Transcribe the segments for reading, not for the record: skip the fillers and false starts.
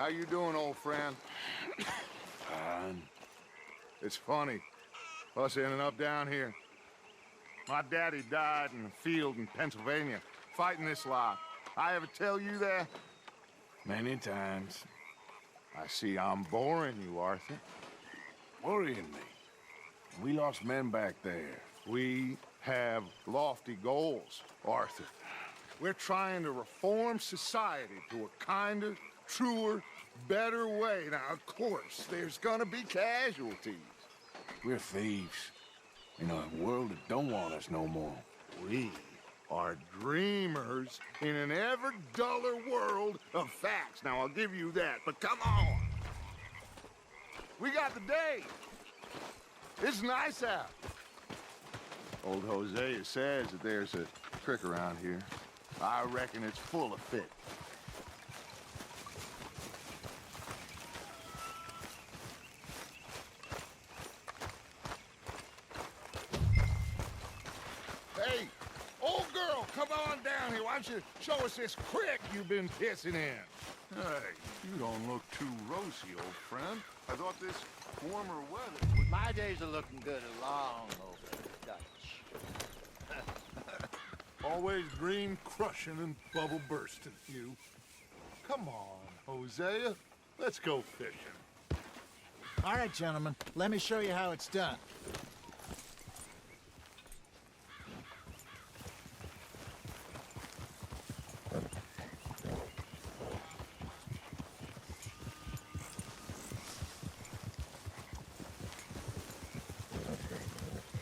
How you doing, old friend? Fine. It's funny, us ending up down here. My daddy died in the field in Pennsylvania, fighting this lot. I ever tell you that? Many times. I see I'm boring you, Arthur. Worrying me. We lost men back there. We have lofty goals, Arthur. We're trying to reform society to a kinder, truer, better way. Now, of course, there's gonna be casualties. We're thieves. In a world that don't want us no more. We are dreamers in an ever duller world of facts. Now, I'll give you that, but come on. We got the day. It's nice out. Old Hosea says that there's a creek around here. I reckon it's full of fish. Hey, old girl, come on down here. Why don't you show us this creek you've been pissing in? Hey, you don't look too rosy, old friend. I thought this warmer weather would... My days are looking good along over the Dutch. Always dream crushing and bubble bursting, you. Come on, Hosea. Let's go fishing. All right, gentlemen, let me show you how it's done.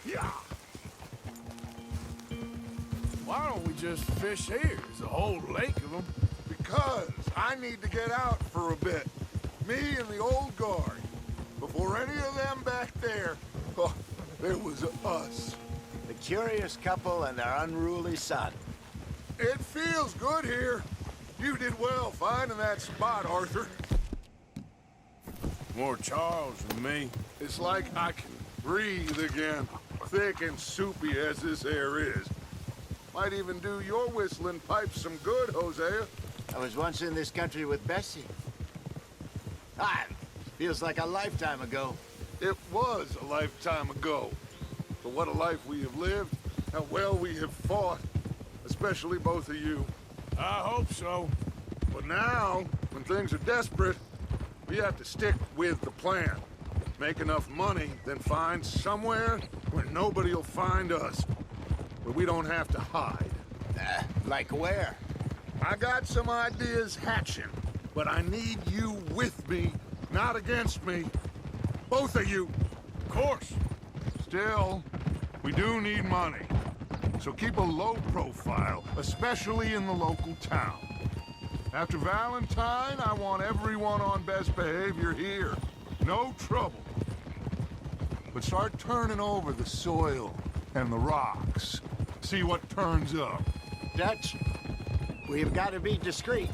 Yeah. Why don't we just fish here? There's a whole lake of them. Because I need to get out for a bit. Me and the old guard. Before any of them back there, oh, there was us. The curious couple and their unruly son. It feels good here. You did well finding that spot, Arthur. More Charles than me. It's like I can breathe again, thick and soupy as this air is. Might even do your whistling pipes some good, Hosea. I was once in this country with Bessie. Ah, feels like a lifetime ago. It was a lifetime ago. But what a life we have lived, how well we have fought, especially both of you. I hope so. But now, when things are desperate, we have to stick with the plan. Make enough money, then find somewhere where nobody will find us. Where we don't have to hide. Like where? I got some ideas hatching, but I need you with me, not against me. Both of you. Of course. Still, we do need money. So keep a low profile, especially in the local town. After Valentine, I want everyone on best behavior here. No trouble. But start turning over the soil and the rocks. See what turns up. Dutch, we've got to be discreet.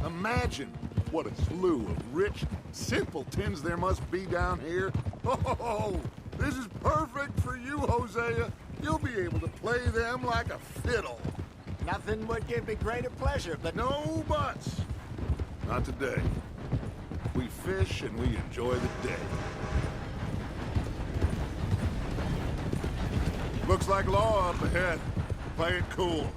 Imagine what a slew of rich simpletons there must be down here. Oh, this is perfect for you, Hosea. You'll be able to play them like a fiddle. Nothing would give me greater pleasure, but... No buts. Not today. We fish and we enjoy the day. Looks like law up ahead. Play it cool.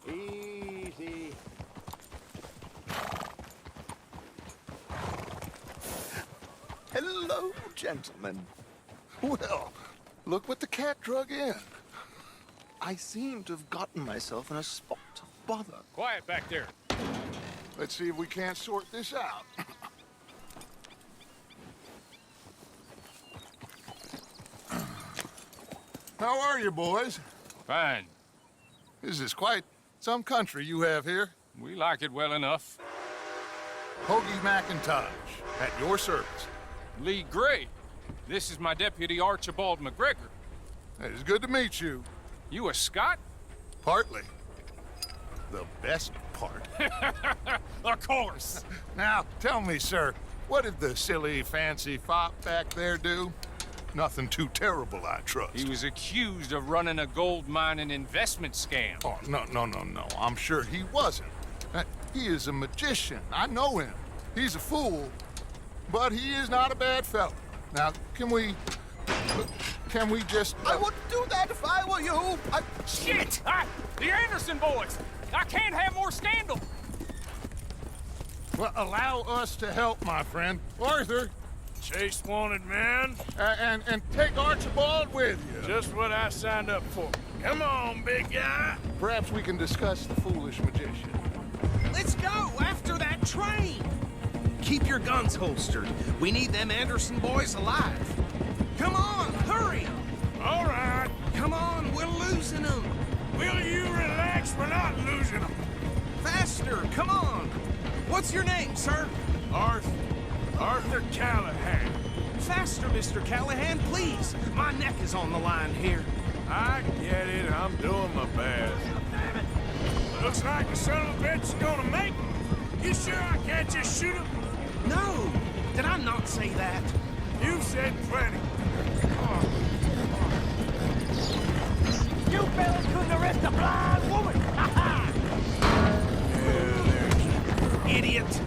Easy. Hello, gentlemen. Well, look what the cat drug in. I seem to have gotten myself in a spot of bother. Quiet back there. Let's see if we can't sort this out. How are you, boys? Fine. This is quite some country you have here. We like it well enough. Hoagie McIntosh, at your service. Lee Gray. This is my deputy Archibald McGregor. It is good to meet you. You a Scot? Partly. the best part. Of course. Now, tell me, sir, what did the silly, fancy fop back there do? Nothing too terrible, I trust. He was accused of running a gold mining investment scam. Oh, no. I'm sure he wasn't. He is a magician. I know him. He's a fool, but he is not a bad fellow. Now, can we just... I wouldn't do that if I were you. Shit! The Anderson boys! I can't have more scandal! Well, allow us to help, my friend. Arthur, Chase wanted man. and take Archibald with you. Just what I signed up for. Come on, big guy. Perhaps we can discuss the foolish magician. Let's go after that train. Keep your guns holstered. We need them Anderson boys alive. Come on, hurry. All right. Come on, we're losing them. Will you relax? We're not losing them. Faster, come on. What's your name, sir? Arthur Callahan. Faster, Mr. Callahan, please. My neck is on the line here. I get it. I'm doing my best. Looks like the son of a bitch is gonna make it. You sure I can't just shoot him? No, did I not say that? You've said plenty. You fellas couldn't arrest a blind woman! Idiot.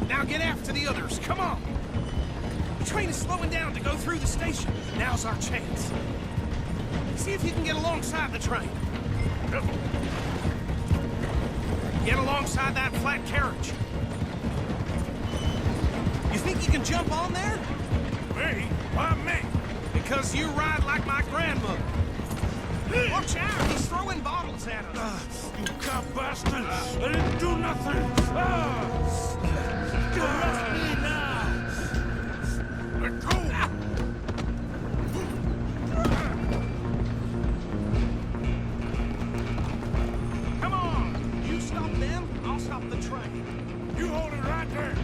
Now get after the others, come on. The train is slowing down to go through the station. Now's our chance. See if you can get alongside the train. Get alongside that flat carriage. You think you can jump on there? Me? Why me? Because you ride like my grandmother. Watch out, he's throwing bottles at us. You cop bastard! I didn't do nothing! Arrest me now! Let go! Come on! You stop them, I'll stop the train. You hold it right there!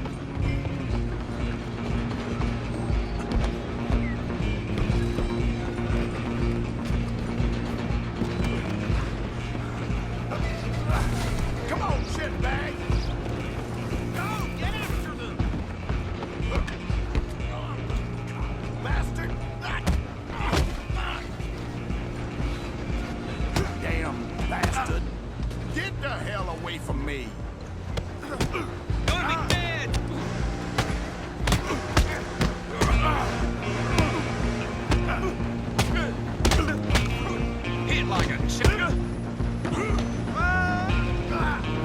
Come on, shitbag! Go, get after them! Bastard! Damn bastard. Get the hell away from me. Gonna be dead! Hit like a chugga!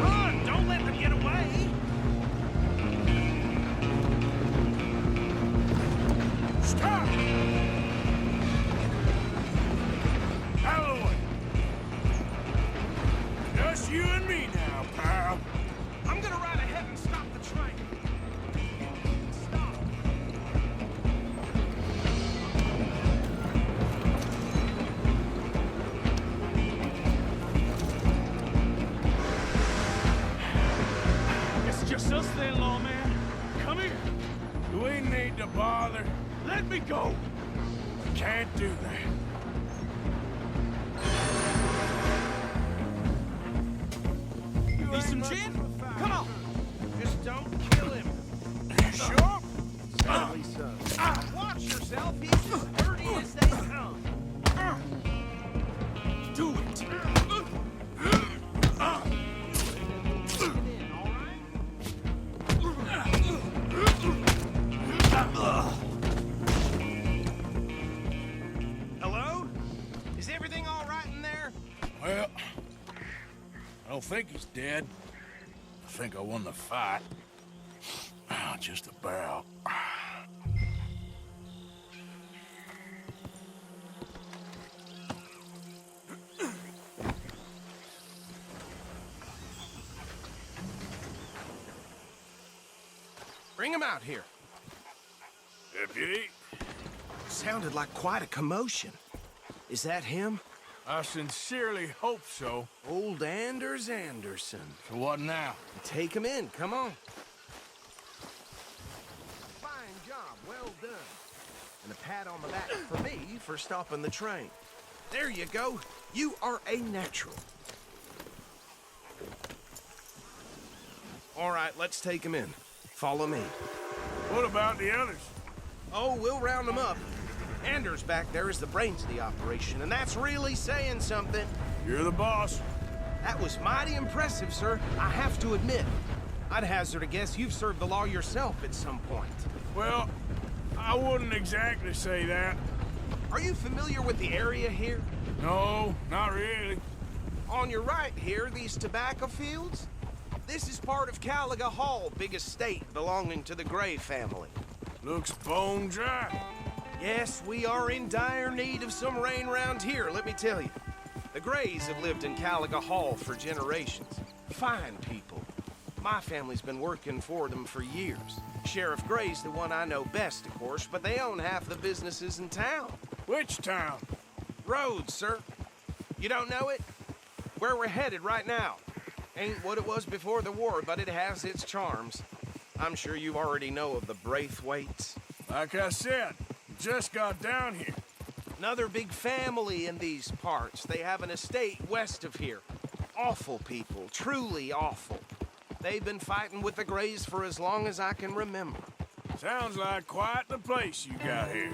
Run! Don't let them get away! Stop! Out of the way! Just you and me now, pal. I'm gonna ride ahead and stop the train. Stop. It's just us then, lawman. Come here. You ain't need to bother. Let me go. Can't do that. Need some gin? Come on. Just don't kill him. Sure? Watch yourself. He's as dirty as they come. Do it. Hello? Is everything all right in there? Well, I don't think he's dead. I think I won the fight. Just about. Bring him out here. Deputy, Sounded like quite a commotion. Is that him? I sincerely hope so. Old Anders Anderson. So what now? Take him in, come on. Fine job, well done. And a pat on the back for me for stopping the train. There you go. You are a natural. All right, let's take him in. Follow me. What about the others? Oh, we'll round them up. Anders back there is the brains of the operation, and that's really saying something. You're the boss. That was mighty impressive, sir. I have to admit. I'd hazard a guess you've served the law yourself at some point. Well, I wouldn't exactly say that. Are you familiar with the area here? No, not really. On your right here, these tobacco fields? This is part of Caliga Hall, big estate belonging to the Gray family. Looks bone dry. Yes, we are in dire need of some rain round here, let me tell you. The Grays have lived in Caliga Hall for generations. Fine people. My family's been working for them for years. Sheriff Gray's the one I know best, of course, but they own half the businesses in town. Which town? Rhodes, sir. You don't know it? Where we're headed right now. Ain't what it was before the war, but it has its charms. I'm sure you already know of the Braithwaites. Like I said, just got down here. Another big family in these parts. They have an estate west of here. Awful people, truly awful. They've been fighting with the Grays for as long as I can remember. Sounds like quite the place you got here.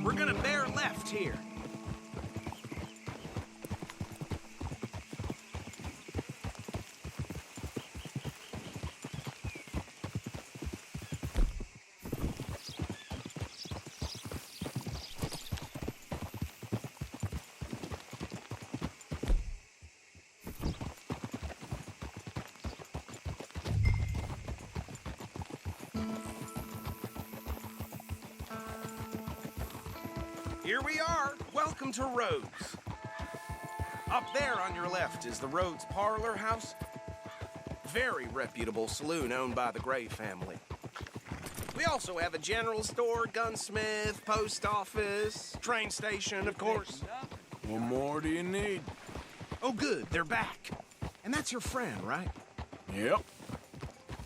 We're gonna bear left here. Here we are. Welcome to Rhodes. Up there on your left is the Rhodes Parlor House. Very reputable saloon owned by the Gray family. We also have a general store, gunsmith, post office, train station, of course. What more do you need? Oh, good. They're back. And that's your friend, right? Yep.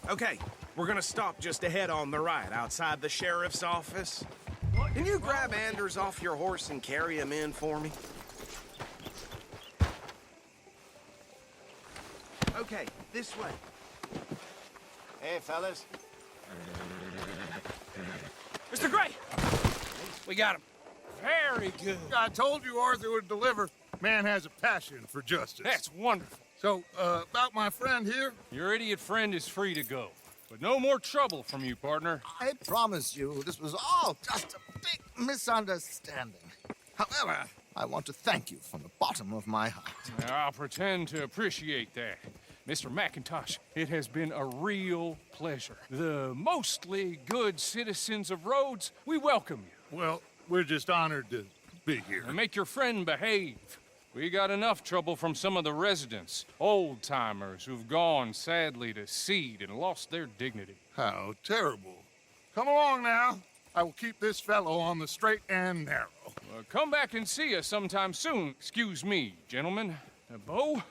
Okay, we're gonna stop just ahead on the right, outside the sheriff's office. Can you grab Anders off your horse and carry him in for me? Okay, this way. Hey, fellas. Mr. Gray! We got him. Very good. I told you Arthur would deliver. Man has a passion for justice. That's wonderful. So, about my friend here? Your idiot friend is free to go. But no more trouble from you, partner. I promise you, this was all just a big misunderstanding. However, I want to thank you from the bottom of my heart. I'll pretend to appreciate that. Mr. McIntosh, it has been a real pleasure. The mostly good citizens of Rhodes, we welcome you. Well, we're just honored to be here. And make your friend behave. We got enough trouble from some of the residents, old-timers who've gone, sadly, to seed and lost their dignity. How terrible. Come along now. I will keep this fellow on the straight and narrow. Come back and see us sometime soon. Excuse me, gentlemen. Bo,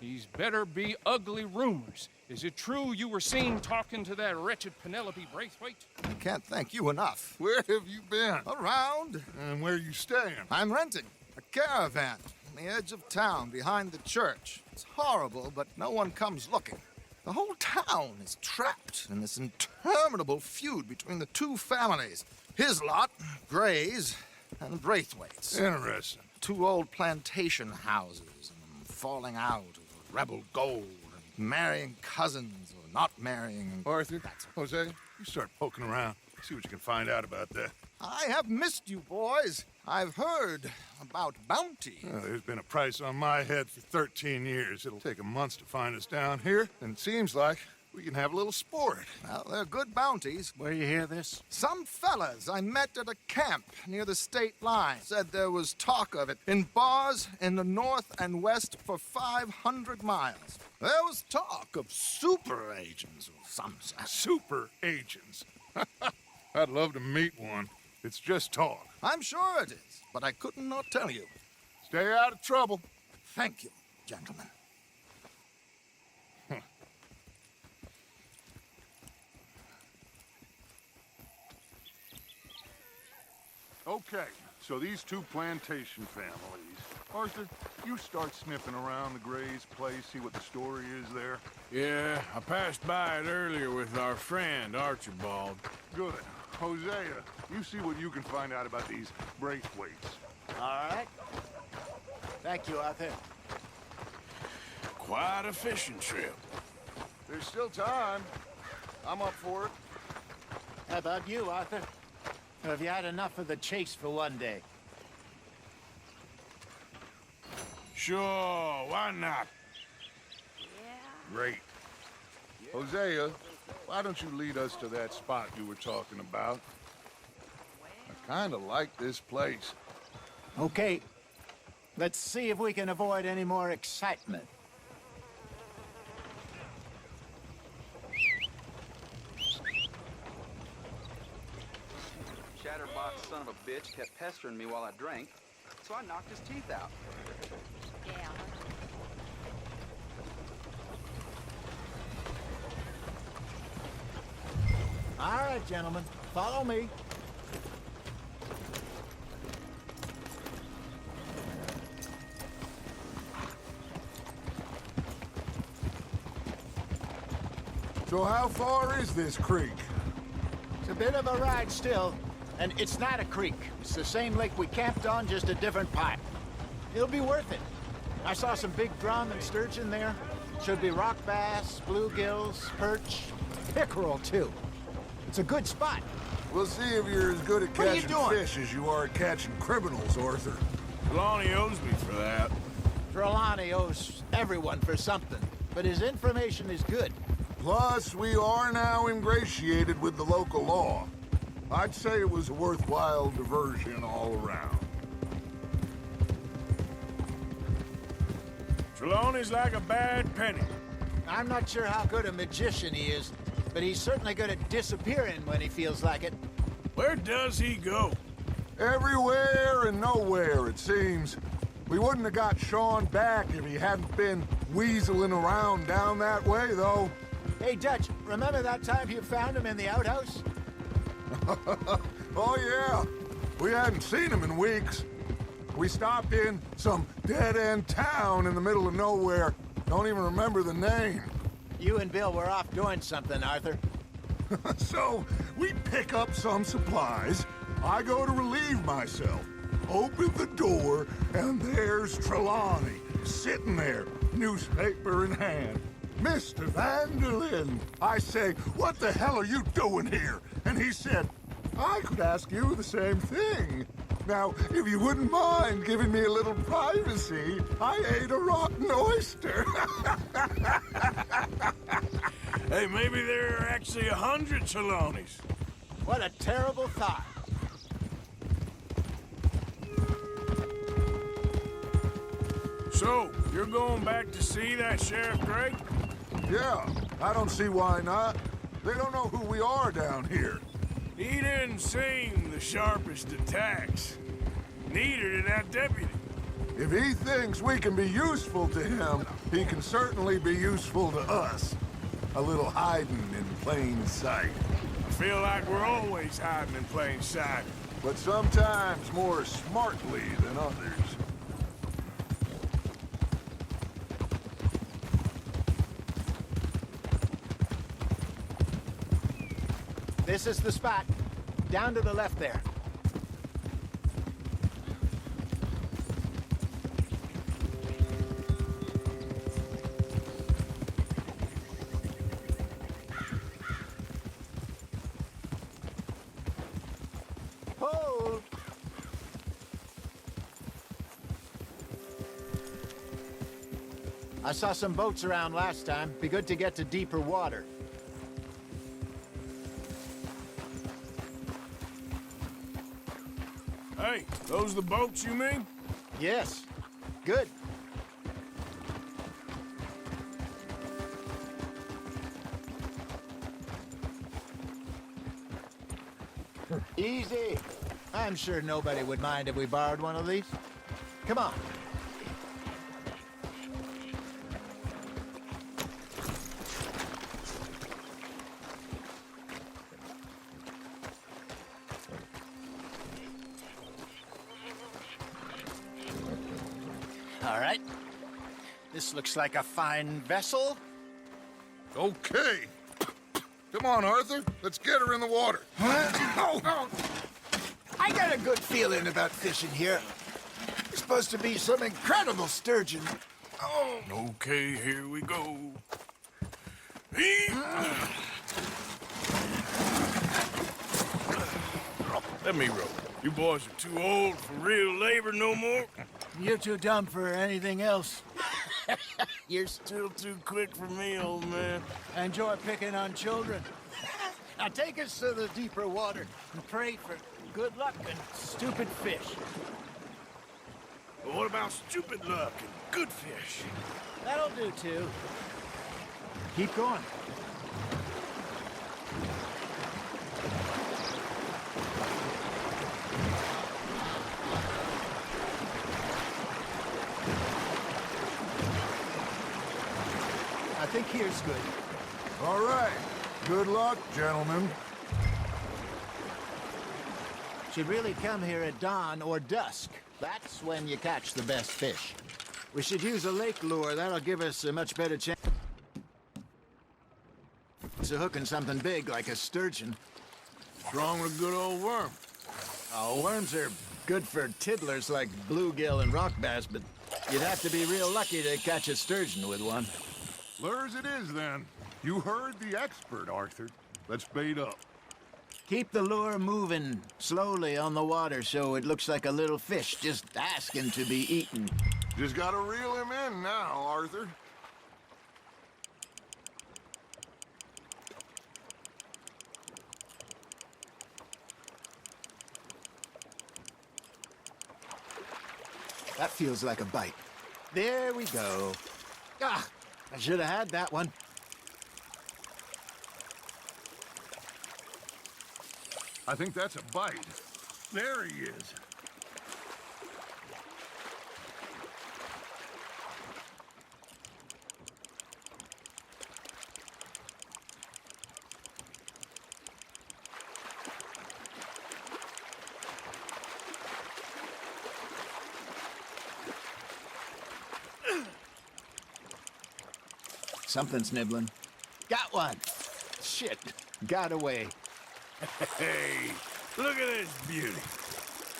these better be ugly rumors. Is it true you were seen talking to that wretched Penelope Braithwaite? I can't thank you enough. Where have you been? Around, And where you staying? I'm renting a caravan on the edge of town behind the church. It's horrible, but no one comes looking. The whole town is trapped in this interminable feud between the two families. His lot, Gray's, and Braithwaite's. Interesting. Two old plantation houses, and falling out of rebel gold, and marrying cousins or not marrying. Arthur, Jose, you start poking around. See what you can find out about that. I have missed you, boys. I've heard about bounty. Well, there's been a price on my head for 13 years. It'll take a month to find us down here, and it seems like we can have a little sport. Well, they're good bounties. Where you hear this? Some fellas I met at a camp near the state line said there was talk of it in bars in the north and west for 500 miles. There was talk of super agents or some such. Super agents. I'd love to meet one. It's just talk. I'm sure it is, but I couldn't not tell you. Stay out of trouble. Thank you, gentlemen. Okay, So these two plantation families. Arthur, you start sniffing around the Gray's place, see what the story is there. Yeah, I passed by it earlier with our friend, Archibald. Good. Hosea, you see what you can find out about these Braithwaites. All right. Thank you, Arthur. Quite a fishing trip. There's still time. I'm up for it. How about you, Arthur? Or have you had enough of the chase for one day? Sure, why not? Great. Hosea, why don't you lead us to that spot you were talking about? I kind of like this place. Okay. Let's see if we can avoid any more excitement. Chatterbox son of a bitch kept pestering me while I drank, so I knocked his teeth out. Yeah. All right, gentlemen. Follow me. So how far is this creek? It's a bit of a ride still, and it's not a creek. It's the same lake we camped on, just a different part. It'll be worth it. I saw some big drum and sturgeon there. Should be rock bass, bluegills, perch, pickerel too. It's a good spot. We'll see if you're as good at What are you catching doing? fish as you are at catching criminals, Arthur. Trelawney owes me for that. Trelawney owes everyone for something, but his information is good. Plus, we are now ingratiated with the local law. I'd say it was a worthwhile diversion all around. Trelawney's like a bad penny. I'm not sure how good a magician he is, but he's certainly good at disappearing when he feels like it. Where does he go? Everywhere and nowhere, it seems. We wouldn't have got Sean back if he hadn't been weaseling around down that way, though. Hey, Dutch, remember that time you found him in the outhouse? Oh, yeah. We hadn't seen him in weeks. We stopped in some dead-end town in the middle of nowhere. Don't even remember the name. You and Bill were off doing something, Arthur. So, we pick up some supplies. I go to relieve myself. Open the door, and there's Trelawney, sitting there, newspaper in hand. Mr. Vanderlyn. I say, what the hell are you doing here? And he said, I could ask you the same thing. Now, if you wouldn't mind giving me a little privacy, I ate a rotten oyster. Hey, maybe there are actually 100 Trelawneys. What a terrible thought. So, you're going back to see that Sheriff Gray? Yeah, I don't see why not. They don't know who we are down here. He didn't seem the sharpest attacks. Neither did that deputy. If he thinks we can be useful to him, he can certainly be useful to us. A little hiding in plain sight. I feel like we're always hiding in plain sight. But sometimes more smartly than others. This is the spot. Down to the left there. Hold! I saw some boats around last time. Be good to get to deeper water. Hey, those the boats you mean? Yes. Good. Easy. I'm sure nobody would mind if we borrowed one of these. Come on. All right. This looks like a fine vessel. Okay. Come on, Arthur. Let's get her in the water. Oh. I got a good feeling about fishing here. It's supposed to be some incredible sturgeon. Oh. Okay, here we go. Let me row. You boys are too old for real labor no more. You're too dumb for anything else. You're still too quick for me, old man. Enjoy picking on children. Now take us to the deeper water and pray for good luck and stupid fish. But what about stupid luck and good fish? That'll do, too. Keep going. I think here's good. All right. Good luck, gentlemen. Should really come here at dawn or dusk. That's when you catch the best fish. We should use a lake lure. That'll give us a much better chance of hooking something big like a sturgeon. What's wrong with a good old worm? Oh, worms are good for tiddlers like bluegill and rock bass, but you'd have to be real lucky to catch a sturgeon with one. Lures it is, then. You heard the expert, Arthur. Let's bait up. Keep the lure moving slowly on the water so it looks like a little fish just asking to be eaten. Just gotta reel him in now, Arthur. That feels like a bite. There we go. Ah, I should have had that one. I think that's a bite. There he is. Something's nibbling. Got one. Shit, got away. Hey, look at this beauty.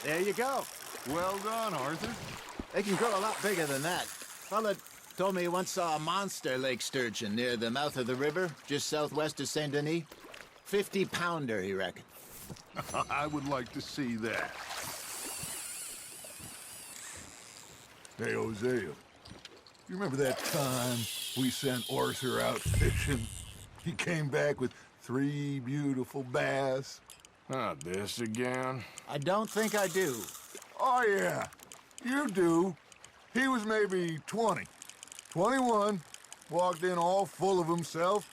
There you go. Well done, Arthur. They can grow a lot bigger than that. Fella told me he once saw a monster lake sturgeon near the mouth of the river, just southwest of Saint Denis. 50-pounder, he reckoned. I would like to see that. Hey, Hosea. You remember that time we sent Arthur out fishing? He came back with 3 beautiful bass. Not this again. I don't think I do. Oh, yeah. You do. He was maybe 20. 21. Walked in all full of himself.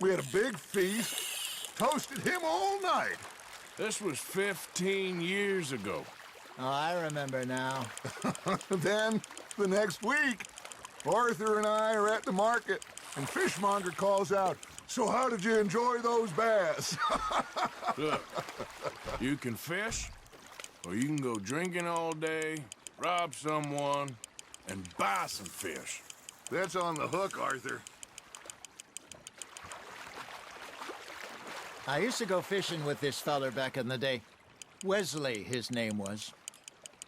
We had a big feast. Toasted him all night. This was 15 years ago. Oh, I remember now. Then, the next week, Arthur and I are at the market, and Fishmonger calls out, "So how did you enjoy those bass?" Look, you can fish, or you can go drinking all day, rob someone, and buy some fish. That's on the hook, Arthur. I used to go fishing with this feller back in the day. Wesley, his name was.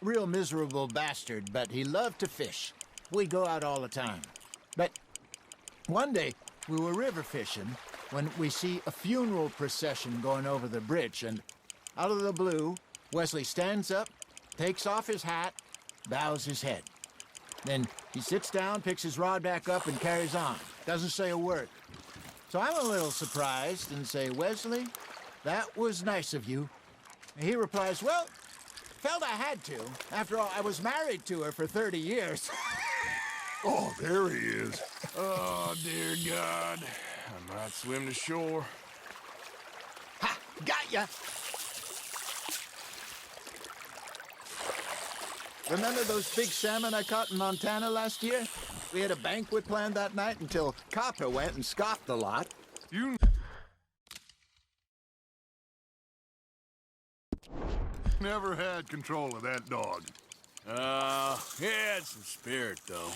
Real miserable bastard, but he loved to fish. We'd go out all the time. But one day, we were river fishing when we see a funeral procession going over the bridge, and out of the blue, Wesley stands up, takes off his hat, bows his head. Then he sits down, picks his rod back up, and carries on. Doesn't say a word. So I'm a little surprised and say, "Wesley, that was nice of you." And he replies, "Well, felt I had to. After all, I was married to her for 30 years. Oh, there he is. Oh, dear God. I might swim to shore. Ha! Got ya! Remember those big salmon I caught in Montana last year? We had a banquet planned that night until Copper went and scoffed the lot. You never had control of that dog. He had some spirit, though.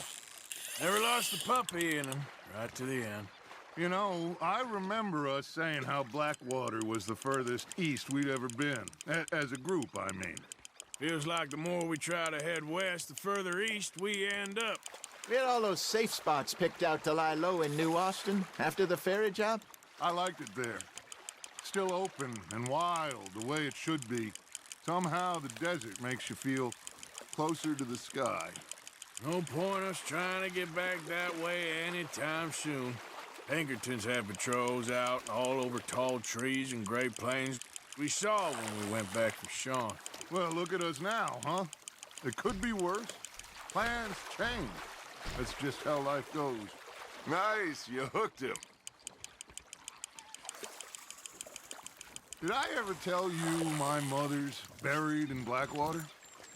Never lost the puppy in him, right to the end. You know, I remember us saying how Blackwater was the furthest east we'd ever been. As a group, I mean. Feels like the more we try to head west, the further east we end up. We had all those safe spots picked out to lie low in New Austin after the ferry job. I liked it there. Still open and wild, the way it should be. Somehow the desert makes you feel closer to the sky. No point us trying to get back that way anytime soon. Pinkertons had patrols out all over tall trees and Great Plains. We saw when we went back for Sean. Well, look at us now, huh? It could be worse. Plans change. That's just how life goes. Nice, you hooked him. Did I ever tell you my mother's buried in Blackwater?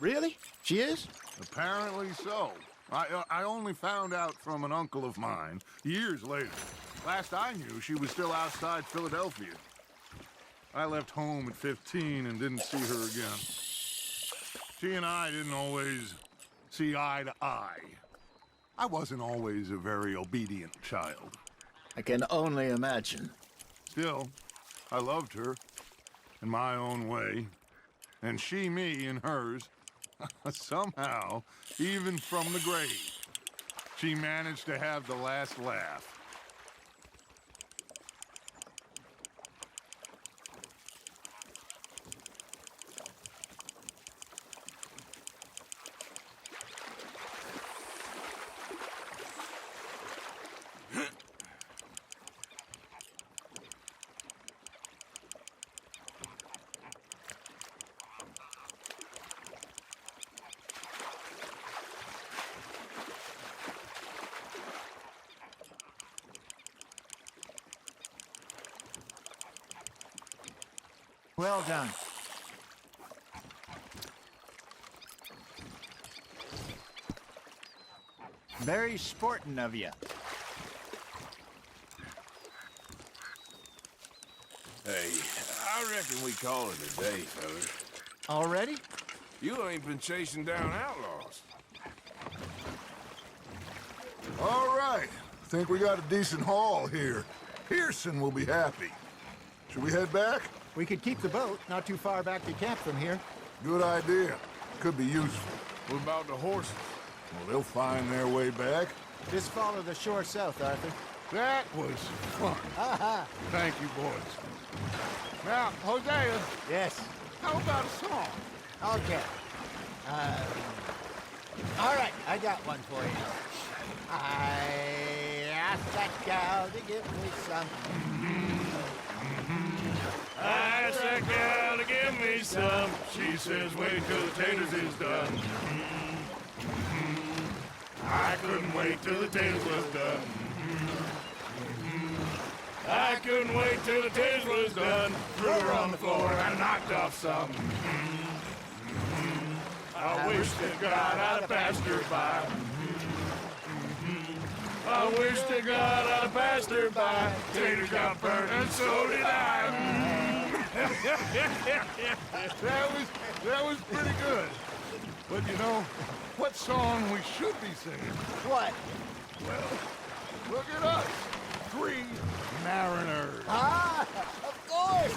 Really? She is? Apparently so. I only found out from an uncle of mine years later. Last I knew, she was still outside Philadelphia. I left home at 15 and didn't see her again. She and I didn't always see eye to eye. I wasn't always a very obedient child. I can only imagine. Still, I loved her in my own way, and she me in hers. Somehow, even from the grave, she managed to have the last laugh. Well done. Very sporting of you. Hey, I reckon we call it a day, fellas. Already? You ain't been chasing down outlaws. All right. Think we got a decent haul here. Pearson will be happy. Should we head back? We could keep the boat not too far back to camp from here. Good idea. Could be useful. What about the horses? Well, they'll find their way back. Just follow the shore south, Arthur. That was fun. Thank you, boys. Now, Hosea, Yes. how about a song? Okay. All right, I got one for you. I asked that gal to give me some. I asked that gal to give me some. She says, wait till the taters is done. I couldn't wait till the taters was done. I couldn't wait till the taters was done. Threw her on the floor and knocked off some. I wish to God I'd have passed her by. I wish to God I'd have passed her by. Taters got burnt and so did I. That was pretty good. But you know, what song we should be singing? What? Well, look at us. 3 mariners. Ah, of course.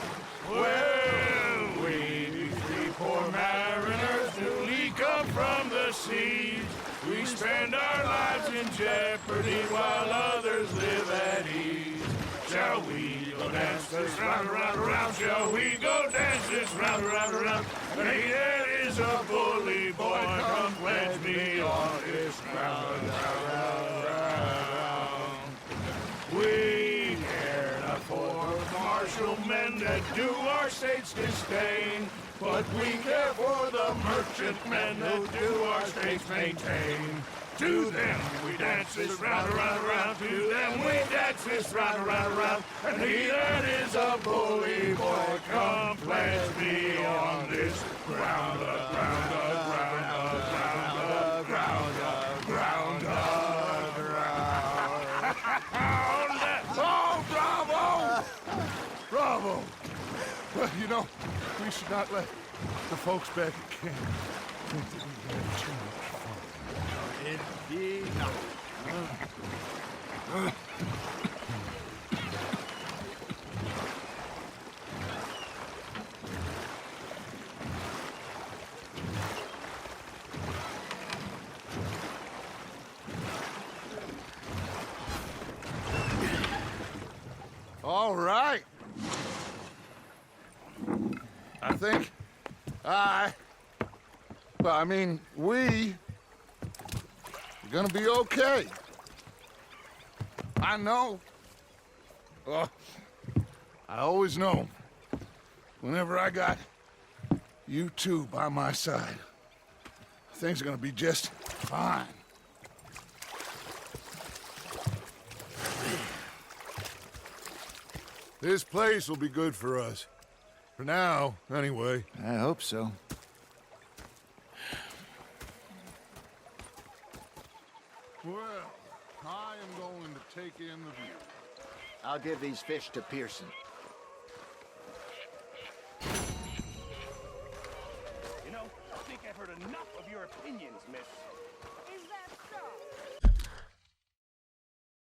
Well, we 3 poor mariners newly come from the seas. We spend our lives in jeopardy while others live at ease. Shall we go dance this round, around, around? Shall we go dance this round, around, around? And he that is a bully boy, come pledge me on this round, round, round. We care not for the martial men that do our states disdain, but we care for the merchant men that do our states maintain. To them we dance this round, around, around. To them we dance this round, around, around. And he that is a bully boy, come pledge me on this ground, ground, ground, ground, ground, ground, ground. Oh, bravo! Bravo! Well, you know, we should not let the folks back at camp All right. I think we are gonna be okay. I know. I always know. Whenever I got you two by my side, things are gonna be just fine. This place will be good for us. For now, anyway. I hope so. Well, I am going to take in the view. I'll give these fish to Pearson. You know, I think I've heard enough of your opinions, miss. Is that so?